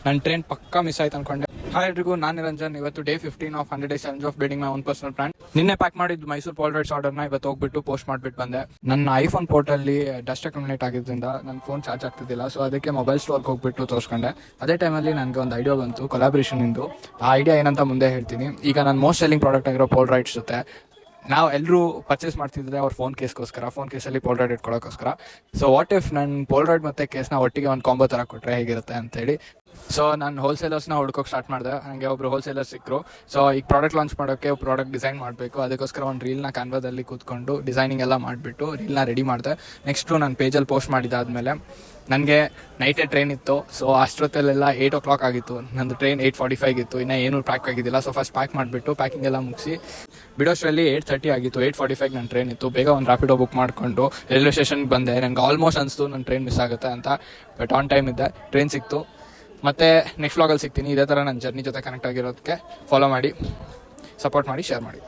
ನನ್ನ ಟ್ರೈನ್ ಪಕ್ಕಾ ಮಿಸ್ ಆಯ್ತು ಅನ್ಕೊಂಡೆ. ಹಾಯ್ ಎಲ್ರಿಗೂ, ನಾನು ನಿರಂಜನ್. ಇವತ್ತು day 15 of 100 days challenge of building my own personal brand. ನಿನ್ನೆ ಪ್ಯಾಕ್ ಮಾಡಿದ್ದು ಮೈಸೂರು ಪೋಲ್ರೈಟ್ಸ್ ಆರ್ಡರ್ನ ಇವತ್ತು ಹೋಗ್ಬಿಟ್ಟು ಪೋಸ್ಟ್ ಮಾಡಿಬಿಟ್ಟು ಬಂದೆ. ನನ್ನ ಐಫೋನ್ ಪೋರ್ಟಲ್ಲಿ ಡಸ್ಟ್ ಅಕ್ಯುಮುಲೇಟ್ ಆಗಿದ್ದರಿಂದ ನನ್ನ ಫೋನ್ ಚಾರ್ಜ್ ಆಗ್ತಿದ್ದಿಲ್ಲ. ಸೊ ಅದಕ್ಕೆ ಮೊಬೈಲ್ ಸ್ಟೋರ್ಗೆ ಹೋಗ್ಬಿಟ್ಟು ತೋರಿಸ್ಕೊಂಡೆ. ಅದೇ ಟೈಮಲ್ಲಿ ನನಗೆ ಒಂದು ಐಡಿಯಾ ಬಂತು ಕೊಲಾಬ್ರೇಷನ್ ಇಂದು. ಆ ಐಡಿಯಾ ಏನಂತ ಮುಂದೆ ಹೇಳ್ತೀನಿ. ಈಗ ನನ್ನ ಮೋಸ್ಟ್ ಸೆಲ್ಲಿಂಗ್ ಪ್ರಾಡಕ್ಟ್ ಆಗಿರೋ ಪೋಲ್ರೈಟ್ಸ್ ಜೊತೆ ನಾವು ಎಲ್ಲರೂ ಪರ್ಚೇಸ್ ಮಾಡ್ತಿದ್ರೆ ಅವ್ರ ಫೋನ್ ಕೇಸ್ಗೋಸ್ಕರ, ಫೋನ್ ಕೇಸಲ್ಲಿ ಪೋಲ್ರೈಡ್ ಇಟ್ಕೊಳ್ಳೋಕ್ಕೋಸ್ಕರ. ಸೊ ವಾಟ್ ಇಫ್ ನನ್ನ ಪೋಲ್ರೈಡ್ ಮತ್ತು ಕೇಸ್ನ ಒಟ್ಟಿಗೆ ಒಂದು ಕಾಂಬೋ ಥರ ಕೊಟ್ಟರೆ ಹೇಗಿರುತ್ತೆ ಅಂತೇಳಿ. ಸೊ ನಾನು ಹೋಲ್ಸೇಲರ್ಸ್ನ ಹುಡ್ಕೋಕೆ ಸ್ಟಾರ್ಟ್ ಮಾಡಿದೆ. ಹಾಗೆ ಒಬ್ಬರು ಹೋಲ್ಸೇಲರ್ ಸಿಕ್ಕರು. ಸೊ ಈಗ ಪ್ರಾಡಕ್ಟ್ ಲಾಂಚ್ ಮಾಡೋಕ್ಕೆ ಪ್ರಾಡಕ್ಟ್ ಡಿಸೈನ್ ಮಾಡಬೇಕು. ಅದಕ್ಕೋಸ್ಕರ ಒಂದು ರೀಲ್ನ ಕ್ಯಾನ್ವಾದಲ್ಲಿ ಕೂತ್ಕೊಂಡು ಡಿಸೈನಿಂಗ್ ಎಲ್ಲ ಮಾಡಿಬಿಟ್ಟು ರೀಲ್ನ ರೆಡಿ ಮಾಡಿದೆ. ನೆಕ್ಸ್ಟು ನಾನು ಪೇಜಲ್ಲಿ ಪೋಸ್ಟ್ ಮಾಡಿದ್ದಾದಮೇಲೆ ನನಗೆ ನೈಟೇ ಟ್ರೈನ್ ಇತ್ತು. ಸೊ ಅಷ್ಟೊತ್ತಲ್ಲೆಲ್ಲ 8 o'clock ಆಗಿತ್ತು. ನಂದು ಟ್ರೈನ್ 8:45 ಇತ್ತು. ಇನ್ನೂ ಏನೂ ಪ್ಯಾಕ್ ಆಗಿದ್ದಿಲ್ಲ. ಸೊ ಫಸ್ಟ್ ಪ್ಯಾಕ್ ಮಾಡಿಬಿಟ್ಟು ಪ್ಯಾಕಿಂಗ್ ಎಲ್ಲ ಮುಗಿಸಿ ಬಿಡೋಷ್ಟರಲ್ಲಿ 8:30 ಆಗಿತ್ತು. 8:45 ನನ್ನ ಟ್ರೈನ್ ಇತ್ತು. ಬೇಗ ಒಂದು ರ್ಯಾಪಿಡೋ ಬುಕ್ ಮಾಡಿಕೊಂಡು ರೈಲ್ವೆ ಸ್ಟೇಷನ್ಗೆ ಬಂದೆ. ನನಗೆ ಆಲ್ಮೋಸ್ಟ್ ಅನಿಸ್ತು ನನ್ನ ಟ್ರೈನ್ ಮಿಸ್ ಆಗುತ್ತೆ ಅಂತ. ಬಟ್ ಆನ್ ಟೈಮ್ ಇದ್ದೆ, ಟ್ರೈನ್ ಸಿಕ್ತು. ಮತ್ತು ನೆಕ್ಸ್ಟ್ ವ್ಲಾಗಲ್ಲಿ ಸಿಗ್ತೀನಿ. ಇದೇ ಥರ ನನ್ನ ಜರ್ನಿ ಜೊತೆ ಕನೆಕ್ಟ್ ಆಗಿರೋದಕ್ಕೆ ಫಾಲೋ ಮಾಡಿ, ಸಪೋರ್ಟ್ ಮಾಡಿ, ಶೇರ್ ಮಾಡಿ.